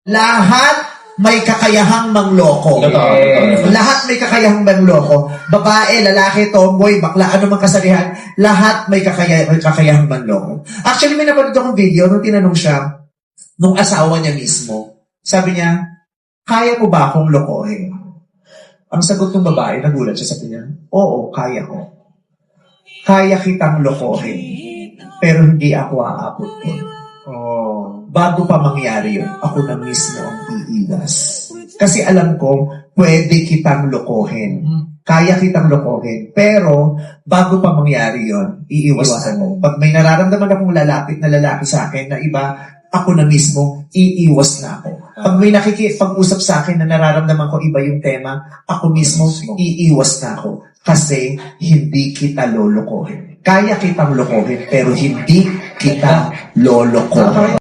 Lahat may kakayahang mangloko. Lahat may kakayahang mangloko. Babae, lalaki, tomboy, bakla, ano mang kasalihan, lahat may kakayahang manloko. Actually, may napanood akong video nung tinanong siya, nung asawa niya mismo. Sabi niya, kaya mo ba akong lokohin? Ang sagot ng babae, nagulat siya, sabi niya, oo, kaya ko. Kaya kitang lokohin, pero hindi ako aabot doon. Bago pa mangyari yun, ako na mismo ang iiwas. Kasi alam ko, pwede kitang lokohin. Kaya kitang lokohin. Pero, bago pa mangyari yun, iiwas ako. Pag may nararamdaman akong lalapit na lalaki sa akin na iba, ako na mismo, iiwas na ako. Pag may nakikipag-usap sa akin na nararamdaman ko iba yung tema, ako mismo, iiwas na ako. Kasi, hindi kita lolokohin. Kaya kitang lokohin, pero hindi kita lolokohin.